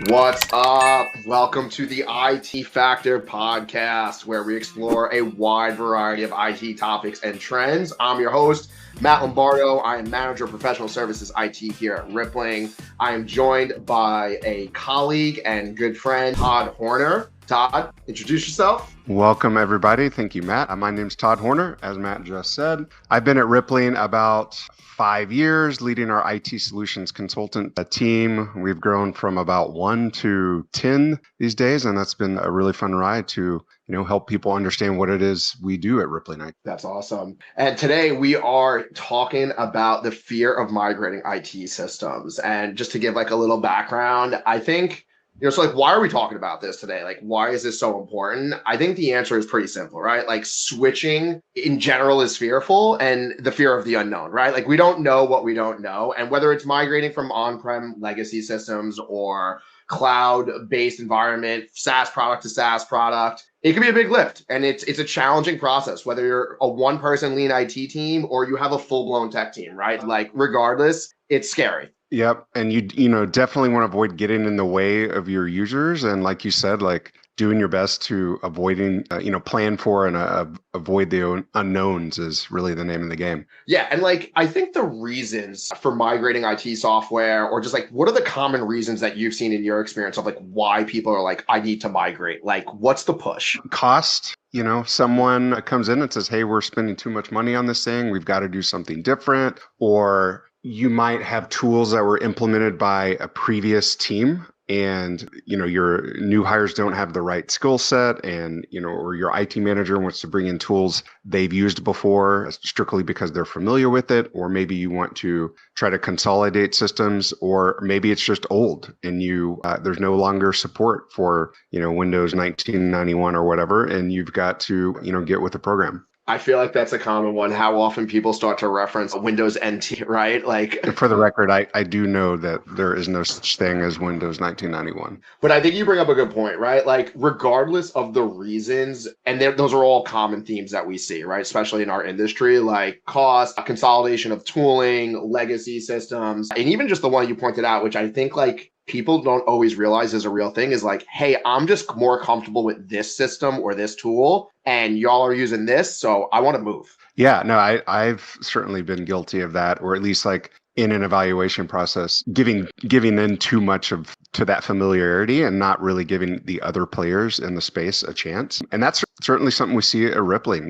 What's up? Welcome to the IT Factor podcast, where we explore a wide variety of IT topics and trends. I'm your host, Matt Lombardo. I am Manager of Professional Services IT here at Rippling. I am joined by a colleague and good friend, Todd Horner. Todd, introduce yourself. Welcome, everybody. Thank you, Matt. My name's Todd Horner, as Matt just said. I've been at Rippling about 5 years, leading our IT solutions consultant team. We've grown from about 1 to 10 these days, and that's been a really fun ride to help people understand what it is we do at Rippling. That's awesome. And today we are talking about the fear of migrating IT systems. And just to give like a little background, I think why are we talking about this today? Like, why is this so important? I think the answer is pretty simple, right? Like, switching in general is fearful, and the fear of the unknown, right? Like, we don't know what we don't know. And whether it's migrating from on-prem legacy systems or cloud-based environment, SaaS product to SaaS product, it can be a big lift. And it's a challenging process, whether you're a one-person lean IT team or you have a full-blown tech team, right? Like, regardless, it's scary. Yep. And you definitely want to avoid getting in the way of your users. And like you said, like doing your best to avoiding, plan for and avoid the unknowns is really the name of the game. Yeah. And like, I think the reasons for migrating IT software, or just like, what are the common reasons that you've seen in your experience of like why people are like, I need to migrate? Like, what's the push? Cost. Someone comes in and says, hey, we're spending too much money on this thing. We've got to do something different. Or you might have tools that were implemented by a previous team and, your new hires don't have the right skill set and, or your IT manager wants to bring in tools they've used before strictly because they're familiar with it. Or maybe you want to try to consolidate systems, or maybe it's just old and there's no longer support for, Windows 1991 or whatever. And you've got to, get with the program. I feel like that's a common one. How often people start to reference Windows NT, right? Like, for the record, I do know that there is no such thing as Windows 1991. But I think you bring up a good point, right? Like, regardless of the reasons, and those are all common themes that we see, right? Especially in our industry, like cost, consolidation of tooling, legacy systems, and even just the one you pointed out, which I think like people don't always realize is a real thing, is like, hey, I'm just more comfortable with this system or this tool, and y'all are using this, so I want to move. Yeah, no, I've certainly been guilty of that, or at least like in an evaluation process, giving in too much to that familiarity and not really giving the other players in the space a chance. And that's certainly something we see at Rippling.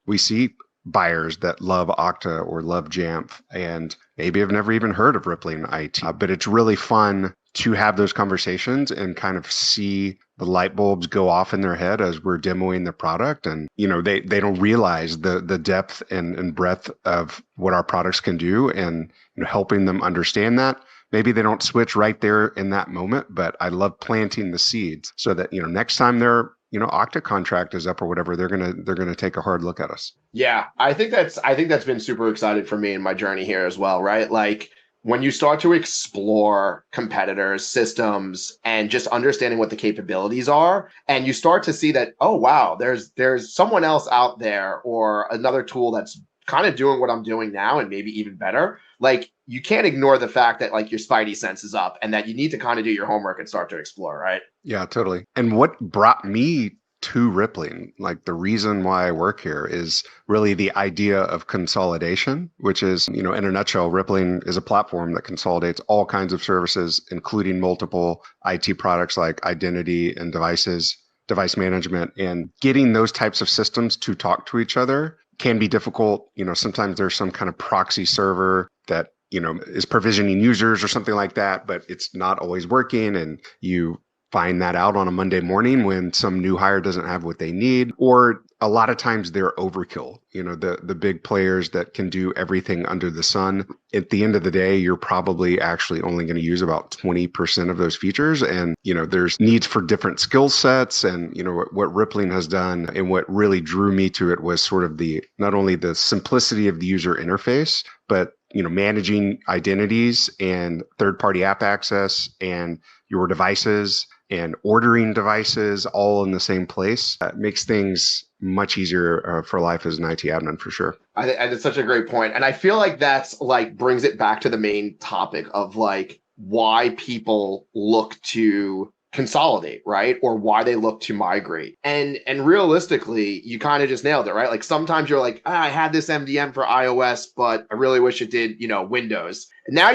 We see buyers that love Okta or love Jamf and maybe have never even heard of Rippling IT, but it's really fun to have those conversations and kind of see the light bulbs go off in their head as we're demoing the product. And, they don't realize the depth and breadth of what our products can do, and helping them understand that. Maybe they don't switch right there in that moment, but I love planting the seeds so that, next time their Okta contract is up or whatever, they're gonna take a hard look at us. Yeah, I think that's been super exciting for me in my journey here as well, right? Like, when you start to explore competitors, systems, and just understanding what the capabilities are, and you start to see that, oh, wow, there's someone else out there or another tool that's kind of doing what I'm doing now and maybe even better. Like, you can't ignore the fact that like your spidey sense is up and that you need to kind of do your homework and start to explore, right? Yeah, totally. And what brought me to Rippling, like the reason why I work here, is really the idea of consolidation, which is, in a nutshell, Rippling is a platform that consolidates all kinds of services, including multiple IT products like identity and device management, and getting those types of systems to talk to each other can be difficult. Sometimes there's some kind of proxy server that, is provisioning users or something like that, but it's not always working. And you find that out on a Monday morning when some new hire doesn't have what they need, or a lot of times they're overkill. The big players that can do everything under the sun. At the end of the day, you're probably actually only going to use about 20% of those features. And, there's needs for different skill sets. And, what Rippling has done and what really drew me to it was sort of not only the simplicity of the user interface, but, managing identities and third-party app access and your devices and ordering devices all in the same place. Makes things much easier for life as an IT admin, for sure. I think it's such a great point. And I feel like that's like brings it back to the main topic of like why people look to consolidate, right? Or why they look to migrate. And realistically, you kind of just nailed it, right? Like sometimes you're like, I had this MDM for iOS, but I really wish it did, Windows. And now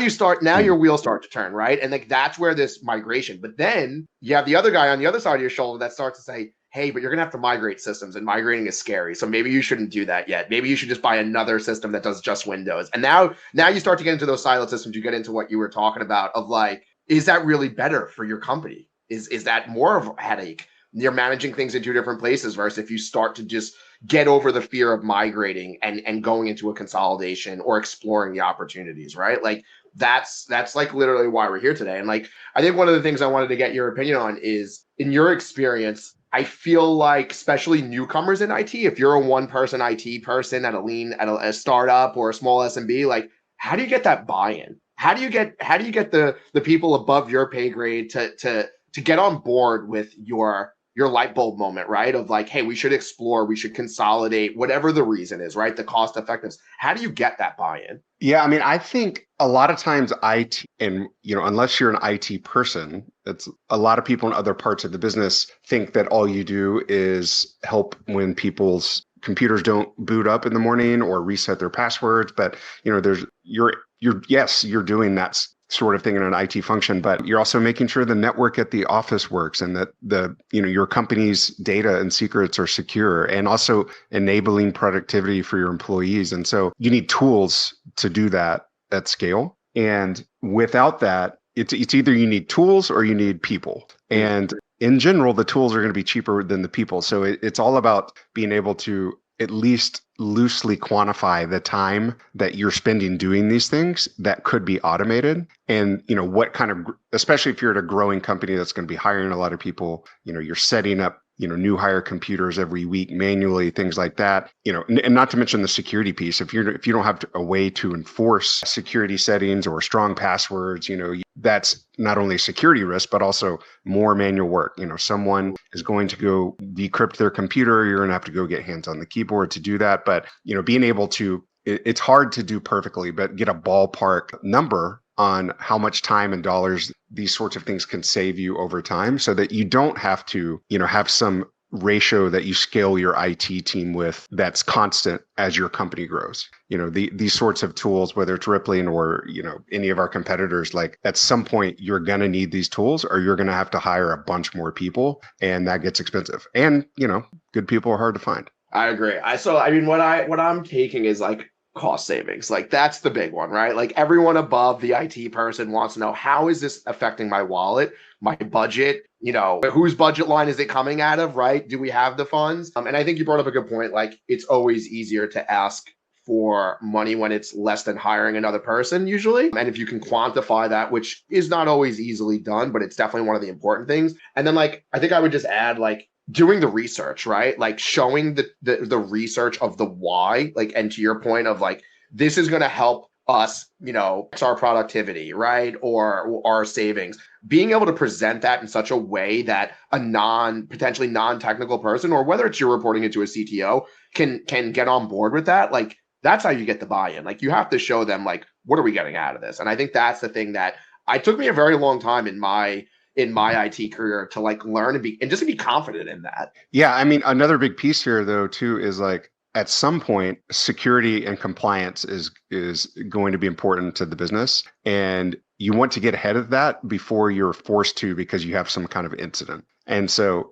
your wheels start to turn, right? And like that's where this migration. But then you have the other guy on the other side of your shoulder that starts to say, hey, but you're gonna have to migrate systems, and migrating is scary. So maybe you shouldn't do that yet. Maybe you should just buy another system that does just Windows. And now you start to get into those siloed systems. You get into what you were talking about of like, is that really better for your company? Is that more of a headache? You're managing things in two different places versus if you start to just get over the fear of migrating and going into a consolidation or exploring the opportunities, right? Like that's like literally why we're here today. And like I think one of the things I wanted to get your opinion on is in your experience, I feel like especially newcomers in IT, if you're a one-person IT person at a startup or a small SMB, like how do you get that buy-in? How do you get the people above your pay grade to get on board with your light bulb moment, right? Of like, hey, we should explore, we should consolidate, whatever the reason is, right? The cost effectiveness. How do you get that buy-in? Yeah, I mean, I think a lot of times IT, and unless you're an IT person, it's a lot of people in other parts of the business think that all you do is help when people's computers don't boot up in the morning or reset their passwords. But you're doing that sort of thing in an IT function, but you're also making sure the network at the office works and that your company's data and secrets are secure, and also enabling productivity for your employees. And so you need tools to do that at scale. And without that, it's either you need tools or you need people. And in general, the tools are going to be cheaper than the people. So it's all about being able to at least loosely quantify the time that you're spending doing these things that could be automated. And, what kind of, especially if you're at a growing company that's going to be hiring a lot of people, you're setting up, new hire computers every week manually, things like that, and not to mention the security piece. If you don't have a way to enforce security settings or strong passwords, that's not only a security risk, but also more manual work. Someone is going to go decrypt their computer. You're going to have to go get hands on the keyboard to do that. But, being able to, it's hard to do perfectly, but get a ballpark number on how much time and dollars these sorts of things can save you over time, so that you don't have to, have some ratio that you scale your IT team with that's constant as your company grows. These sorts of tools, whether it's Rippling or, any of our competitors, like at some point you're going to need these tools or you're going to have to hire a bunch more people, and that gets expensive. And, good people are hard to find. I agree. What I'm taking is like cost savings. Like that's the big one, right? Like everyone above the IT person wants to know, how is this affecting my wallet, my budget, whose budget line is it coming out of, right? Do we have the funds? And I think you brought up a good point. Like it's always easier to ask for money when it's less than hiring another person usually. And if you can quantify that, which is not always easily done, but it's definitely one of the important things. And then like, I think I would just add like, doing the research, right? Like showing the research of the why, like, and to your point of like, this is going to help us, our productivity, right? Or our savings, being able to present that in such a way that a potentially non-technical person, or whether it's you're reporting into a CTO can get on board with that. Like that's how you get the buy-in. Like you have to show them like, what are we getting out of this? And I think that's the thing that took me a very long time in my IT career to like learn and just to be confident in that. Yeah. I mean, another big piece here though, too, is like at some point, security and compliance is going to be important to the business. And you want to get ahead of that before you're forced to, because you have some kind of incident. And so,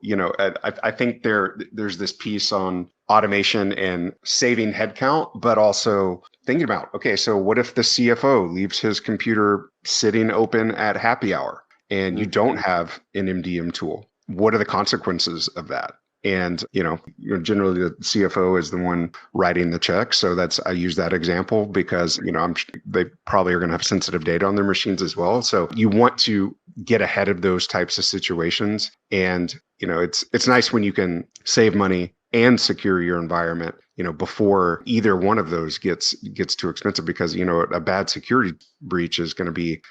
I think there's this piece on automation and saving headcount, but also thinking about, okay, so what if the CFO leaves his computer sitting open at happy hour? And you don't have an MDM tool? What are the consequences of that? And, generally the CFO is the one writing the check. So I use that example because, they probably are going to have sensitive data on their machines as well. So you want to get ahead of those types of situations. And, it's nice when you can save money and secure your environment, before either one of those gets too expensive, because, a bad security breach is going to be,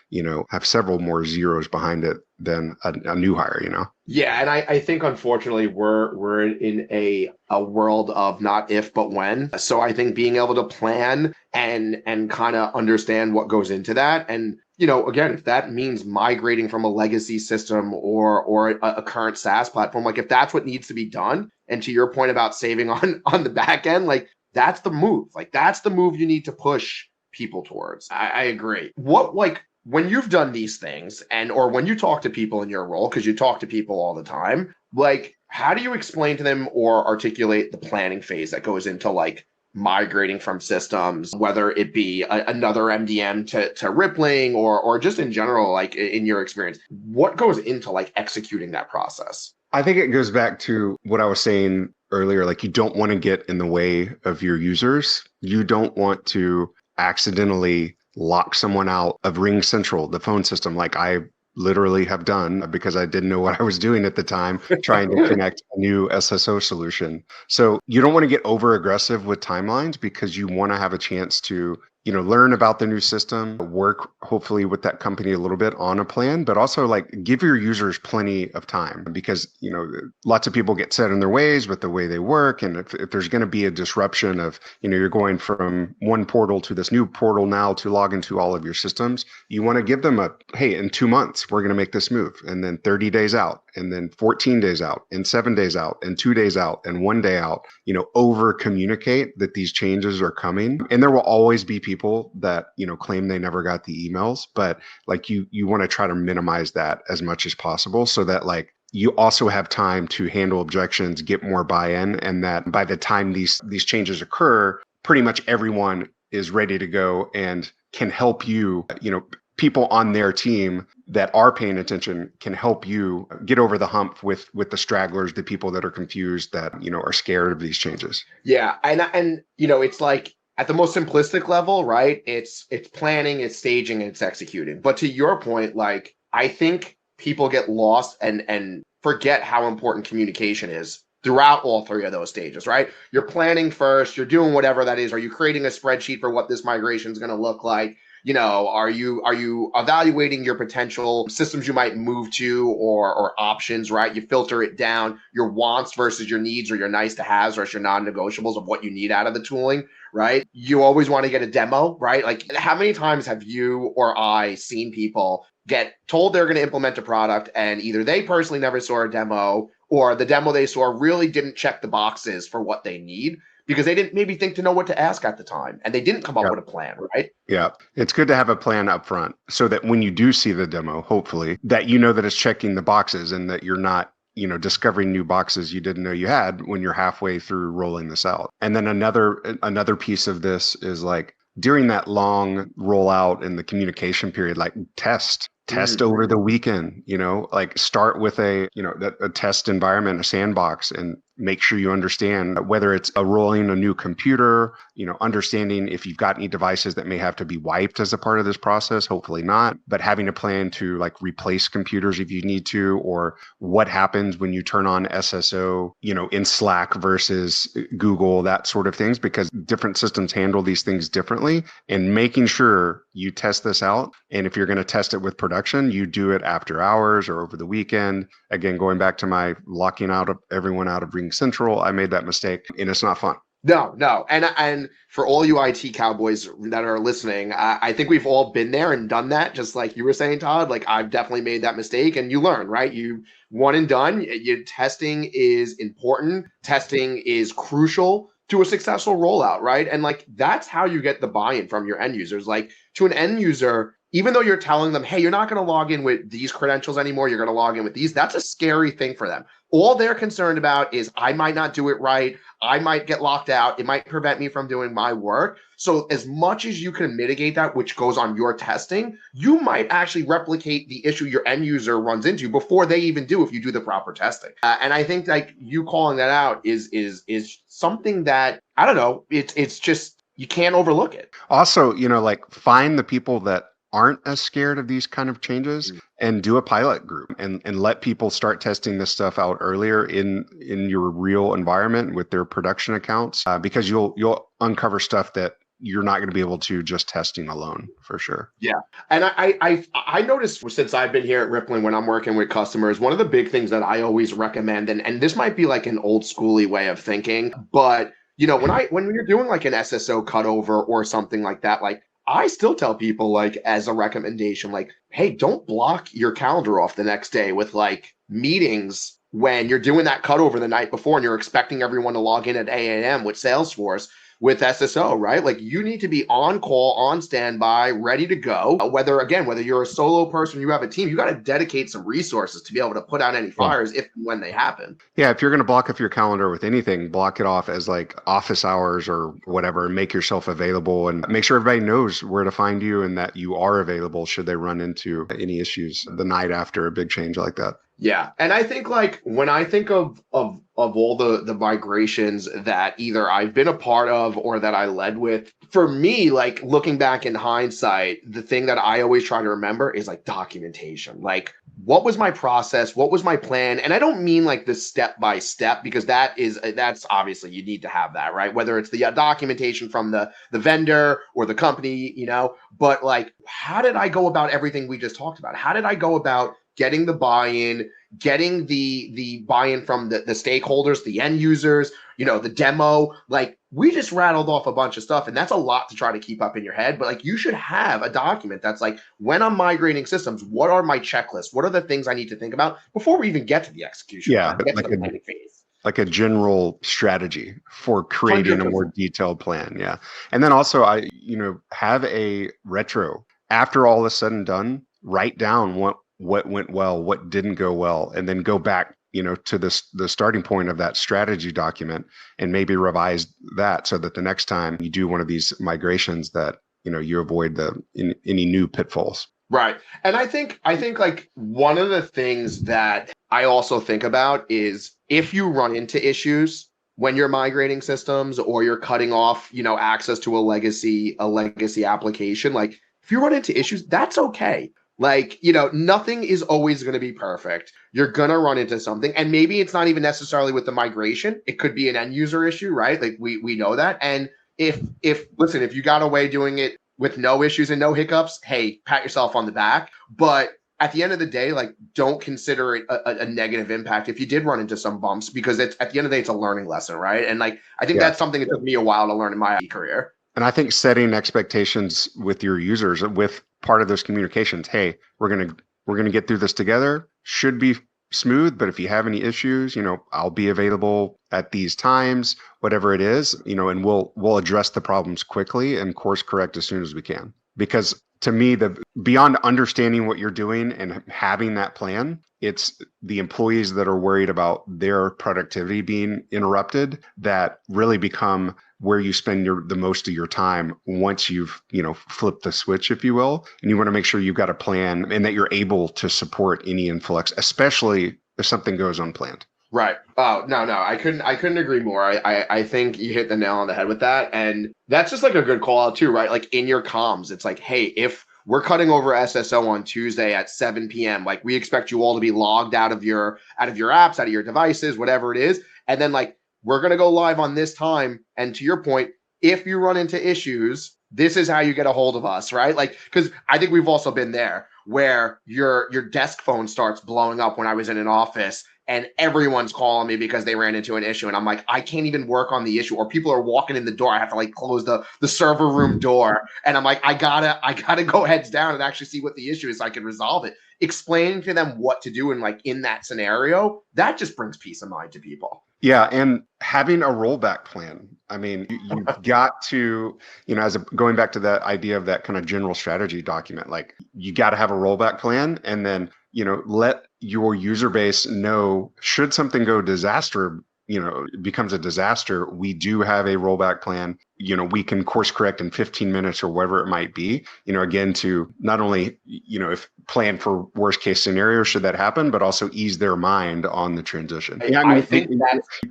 have several more zeros behind it than a new hire, Yeah. And I think unfortunately we're in a world of not if, but when. So I think being able to plan and kind of understand what goes into that. And again, if that means migrating from a legacy system or a current SaaS platform, like if that's what needs to be done, and to your point about saving on the back end, like that's the move. Like that's the move you need to push people towards. I agree. What like when you've done these things or when you talk to people in your role, because you talk to people all the time, like how do you explain to them or articulate the planning phase that goes into like migrating from systems, whether it be another MDM to Rippling or just in general, like in your experience, what goes into like executing that process? I think it goes back to what I was saying earlier. Like, you don't want to get in the way of your users. You don't want to accidentally lock someone out of Ring Central, the phone system, like I literally have done because I didn't know what I was doing at the time, trying to connect a new SSO solution. So you don't want to get over aggressive with timelines because you want to have a chance to learn about the new system, work hopefully with that company a little bit on a plan, but also like give your users plenty of time because, lots of people get set in their ways with the way they work. And if there's going to be a disruption of, you're going from one portal to this new portal now to log into all of your systems, you want to give them hey, in 2 months, we're going to make this move. And then 30 days out, and then 14 days out, and 7 days out, and 2 days out, and 1 day out, over communicate that these changes are coming. And there will always be people that, claim they never got the emails, but like you want to try to minimize that as much as possible so that like you also have time to handle objections, get more buy-in, and that by the time these changes occur, pretty much everyone is ready to go and can help you, people on their team that are paying attention can help you get over the hump with the stragglers, the people that are confused, that, are scared of these changes. Yeah. And it's like at the most simplistic level, right? It's planning, it's staging, and it's executing. But to your point, like I think people get lost and forget how important communication is throughout all three of those stages, right? You're planning first, you're doing whatever that is. Are you creating a spreadsheet for what this migration is going to look like? Are you evaluating your potential systems you might move to or options, right? You filter it down, your wants versus your needs or your nice to haves versus your non-negotiables of what you need out of the tooling, right? You always want to get a demo, right? Like how many times have you or I seen people get told they're going to implement a product and either they personally never saw a demo or the demo they saw really didn't check the boxes for what they need because they didn't maybe think to know what to ask at the time and they didn't come up with a plan, right? Yeah. It's good to have a plan up front so that when you do see the demo, hopefully that that it's checking the boxes and that you're not, discovering new boxes you didn't know you had when you're halfway through rolling this out. And then another piece of this is like during that long rollout and the communication period, like test over the weekend, like start with a test environment, a sandbox, and make sure you understand whether it's rolling a new computer, understanding if you've got any devices that may have to be wiped as a part of this process, hopefully not, but having a plan to like replace computers if you need to, or what happens when you turn on SSO, in Slack versus Google, that sort of things, because different systems handle these things differently, and making sure you test this out. And if you're going to test it with production, you do it after hours or over the weekend. Again, going back to my locking everyone out of Ring Central, I made that mistake and it's not fun. No. And for all you IT cowboys that are listening, I think we've all been there and done that. Just like you were saying, Todd, like I've definitely made that mistake and you learn, right? You one and done. Testing is important. Testing is crucial to a successful rollout, right? And like, that's how you get the buy-in from your end users. Like to an end user, even though you're telling them, hey, you're not going to log in with these credentials anymore, you're going to log in with these, that's a scary thing for them. All they're concerned about is I might not do it right. I might get locked out. It might prevent me from doing my work. So as much as you can mitigate that, which goes on your testing, you might actually replicate the issue your end user runs into before they even do if you do the proper testing. And I think like you calling that out is something that, I don't know, it's just, you can't overlook it. Also, like find the people that aren't as scared of these kind of changes and do a pilot group and let people start testing this stuff out earlier in your real environment with their production accounts, because you'll uncover stuff that you're not going to be able to just testing alone, for sure. Yeah. And I noticed since I've been here at Rippling, when I'm working with customers, one of the big things that I always recommend, and this might be like an old schooly way of thinking, but when you're doing like an SSO cutover or something like that, like I still tell people like as a recommendation, like, hey, don't block your calendar off the next day with like meetings when you're doing that cutover the night before and you're expecting everyone to log in at 8 a.m. with Salesforce with SSO, right? Like you need to be on call, on standby, ready to go. Whether you're a solo person, you have a team, you got to dedicate some resources to be able to put out any fires if and when they happen. Yeah, if you're going to block off your calendar with anything, block it off as like office hours or whatever, and make yourself available and make sure everybody knows where to find you and that you are available should they run into any issues the night after a big change like that. Yeah. And I think like when I think of all the migrations that either I've been a part of or that I led with, for me, like looking back in hindsight, the thing that I always try to remember is like documentation. Like what was my process? What was my plan? And I don't mean like the step by step, because that's obviously you need to have that, right? Whether it's the documentation from the vendor or the company, but like, how did I go about everything we just talked about? How did I go about getting the buy-in, getting the buy-in from the stakeholders, the end users, the demo? Like we just rattled off a bunch of stuff, and that's a lot to try to keep up in your head. But like you should have a document that's like, when I'm migrating systems, what are my checklists? What are the things I need to think about before we even get to the execution? Yeah, like a general strategy for creating 100%. a more detailed plan. Yeah. And then also have a retro after all is said and done, write down what went well, what didn't go well, and then go back, to the starting point of that strategy document and maybe revise that so that the next time you do one of these migrations that, you avoid any new pitfalls. Right. And I think like one of the things that I also think about is if you run into issues when you're migrating systems or you're cutting off, access to a legacy application, like if you run into issues, that's okay. Like, nothing is always going to be perfect. You're going to run into something. And maybe it's not even necessarily with the migration. It could be an end user issue, right? Like we know that. And if you got away doing it with no issues and no hiccups, hey, pat yourself on the back. But at the end of the day, like don't consider it a negative impact if you did run into some bumps, because it's at the end of the day, it's a learning lesson, right? And like, I think that's something that took me a while to learn in my career. And I think setting expectations with your users, with part of those communications, hey, we're gonna get through this together. Should be smooth, but if you have any issues, I'll be available at these times, whatever it is, and we'll address the problems quickly and course correct as soon as we can. Because to me, beyond understanding what you're doing and having that plan, it's the employees that are worried about their productivity being interrupted that really become where you spend the most of your time once you've, flipped the switch, if you will. And you want to make sure you've got a plan and that you're able to support any influx, especially if something goes unplanned. Right. Oh, no, I couldn't agree more. I think you hit the nail on the head with that. And that's just like a good call out too, right? Like in your comms, it's like, hey, if we're cutting over SSO on Tuesday at 7 p.m., like we expect you all to be logged out of your apps, out of your devices, whatever it is. And then like, we're going to go live on this time. And to your point, if you run into issues, this is how you get a hold of us, right? Like, because I think we've also been there where your desk phone starts blowing up when I was in an office and everyone's calling me because they ran into an issue. And I'm like, I can't even work on the issue, or people are walking in the door. I have to like close the server room door. And I'm like, I gotta go heads down and actually see what the issue is so I can resolve it. Explaining to them what to do and like in that scenario, that just brings peace of mind to people. Yeah, and having a rollback plan. I mean, you've got to, going back to that idea of that kind of general strategy document, like you got to have a rollback plan, and then, let your user base know should something go disaster, becomes a disaster, we do have a rollback plan. We can course correct in 15 minutes or whatever it might be, again, to not only, if plan for worst case scenario, should that happen, but also ease their mind on the transition. Yeah, I think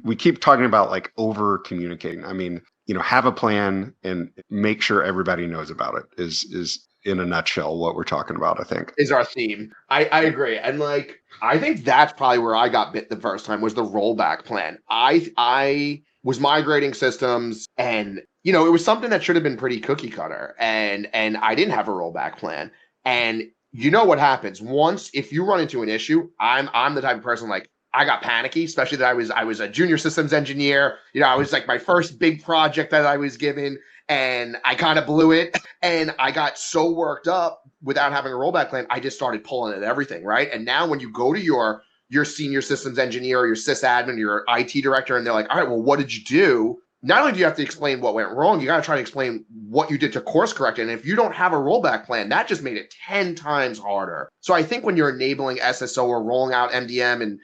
we keep talking about like over communicating. I mean, have a plan and make sure everybody knows about it is in a nutshell what we're talking about, I think. Is our theme. I agree. And like, I think that's probably where I got bit the first time, was the rollback plan. I was migrating systems, and it was something that should have been pretty cookie cutter, and I didn't have a rollback plan. And you know what happens once, if you run into an issue, I'm the type of person, like, I got panicky, especially that I was a junior systems engineer. I was like my first big project that I was given, and I kind of blew it. And I got so worked up without having a rollback plan, I just started pulling at everything, right? And now when you go to your senior systems engineer or your sysadmin, your IT director, and they're like, all right, well, what did you do? Not only do you have to explain what went wrong, you got to try to explain what you did to course correct it. And if you don't have a rollback plan, that just made it 10 times harder. So I think when you're enabling SSO or rolling out MDM and,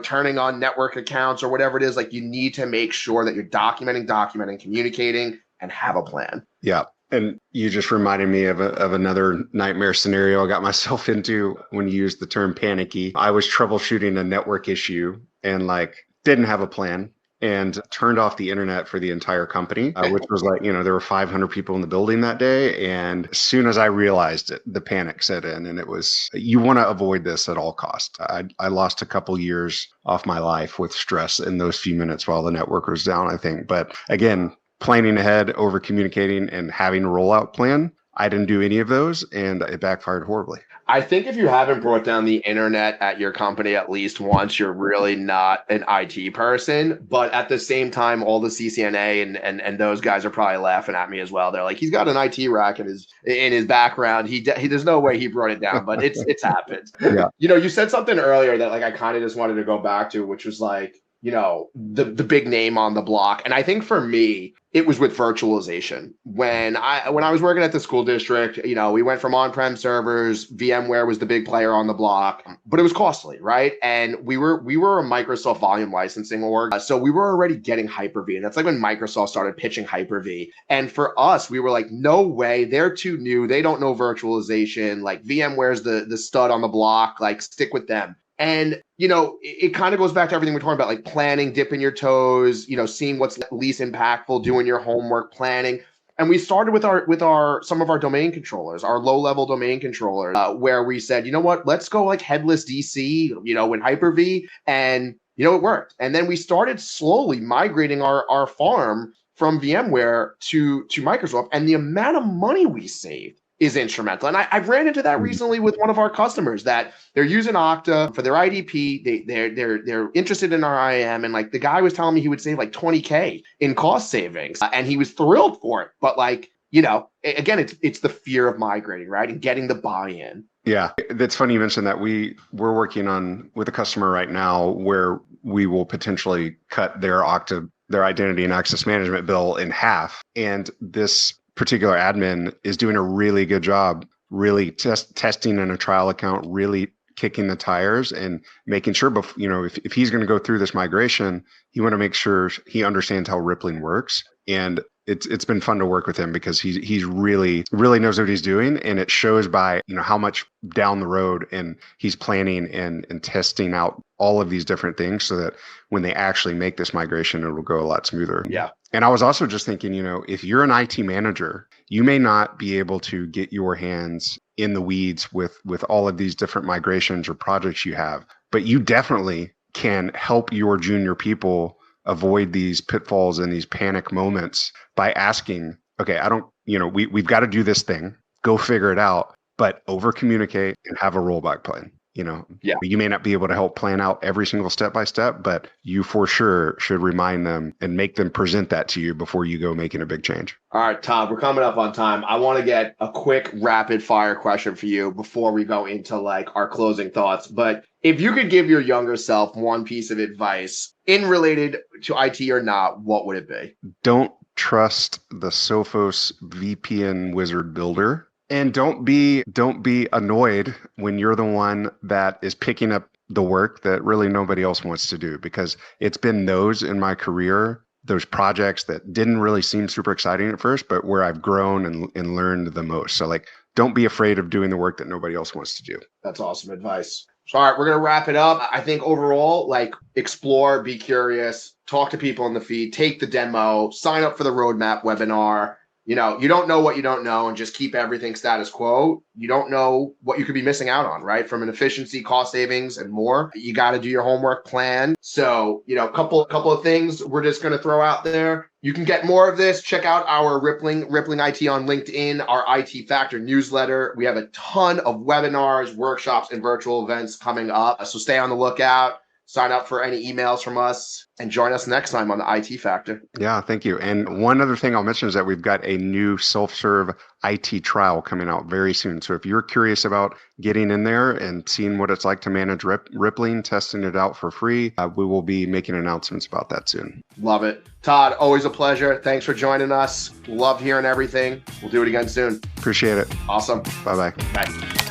turning on network accounts or whatever it is, like you need to make sure that you're documenting, communicating, and have a plan. Yeah. And you just reminded me of another nightmare scenario I got myself into when you used the term panicky. I was troubleshooting a network issue and didn't have a plan and turned off the internet for the entire company, which was there were 500 people in the building that day. And as soon as I realized it, the panic set in, and you want to avoid this at all costs. I lost a couple years off my life with stress in those few minutes while the network was down, I think. But again, planning ahead, over communicating, and having a rollout plan. I didn't do any of those, and it backfired horribly. I think if you haven't brought down the internet at your company at least once, you're really not an IT person. But at the same time, all the CCNA and those guys are probably laughing at me as well. They're like, he's got an IT rack in his background. He there's no way he brought it down, but it's happened. Yeah. You said something earlier that I kind of just wanted to go back to, which was the big name on the block. And I think for me, it was with virtualization. When I was working at the school district, we went from on-prem servers, VMware was the big player on the block, but it was costly, right? And we were a Microsoft volume licensing org. So we were already getting Hyper-V. And that's when Microsoft started pitching Hyper-V. And for us, we were like, no way, they're too new. They don't know virtualization. VMware's the stud on the block, stick with them. And, it kind of goes back to everything we're talking about, planning, dipping your toes, seeing what's least impactful, doing your homework, planning. And we started with some of our domain controllers, our low-level domain controllers, where we said, you know what, let's go headless DC, in Hyper-V. And, it worked. And then we started slowly migrating our farm from VMware to Microsoft. And the amount of money we saved is instrumental. And I've ran into that recently with one of our customers that they're using Okta for their IDP. They're interested in our IAM. And the guy was telling me he would save $20K in cost savings. And he was thrilled for it. But again, it's the fear of migrating, right? And getting the buy-in. Yeah. That's funny you mentioned that. We're working with a customer right now where we will potentially cut their Okta, their identity and access management bill in half. And this particular admin is doing a really good job, really testing in a trial account, really kicking the tires and making sure, if he's going to go through this migration, you want to make sure he understands how rippling works. And it's been fun to work with him because he's really knows what he's doing, and it shows by how much down the road and he's planning and testing out all of these different things so that when they actually make this migration, it will go a lot smoother. Yeah. And I was also just thinking, if you're an IT manager, you may not be able to get your hands in the weeds with all of these different migrations or projects you have, but you definitely can help your junior people avoid these pitfalls and these panic moments by asking, okay, we've got to do this thing, go figure it out, but over communicate and have a rollback plan. Yeah. You may not be able to help plan out every single step by step, but you for sure should remind them and make them present that to you before you go making a big change. All right, Todd, we're coming up on time. I want to get a quick rapid fire question for you before we go into our closing thoughts. But if you could give your younger self one piece of advice in related to IT or not, what would it be? Don't trust the Sophos VPN wizard builder. And don't be annoyed when you're the one that is picking up the work that really nobody else wants to do, because it's been those in my career, those projects that didn't really seem super exciting at first, but where I've grown and learned the most. So don't be afraid of doing the work that nobody else wants to do. That's awesome advice. So, all right, we're going to wrap it up. I think overall, explore, be curious, talk to people in the feed, take the demo, sign up for the roadmap webinar. You don't know what you don't know, and just keep everything status quo. You don't know what you could be missing out on, right? From an efficiency, cost savings, and more. You got to do your homework plan. So, a couple of things we're just going to throw out there. You can get more of this. Check out our Rippling IT on LinkedIn, our IT Factor newsletter. We have a ton of webinars, workshops, and virtual events coming up. So stay on the lookout. sign up for any emails from us, and join us next time on the IT Factor. Yeah, thank you. And one other thing I'll mention is that we've got a new self-serve IT trial coming out very soon. So if you're curious about getting in there and seeing what it's like to manage Rippling, testing it out for free, we will be making announcements about that soon. Love it. Todd, always a pleasure. Thanks for joining us. Loved hearing everything. We'll do it again soon. Appreciate it. Awesome. Bye-bye. Bye.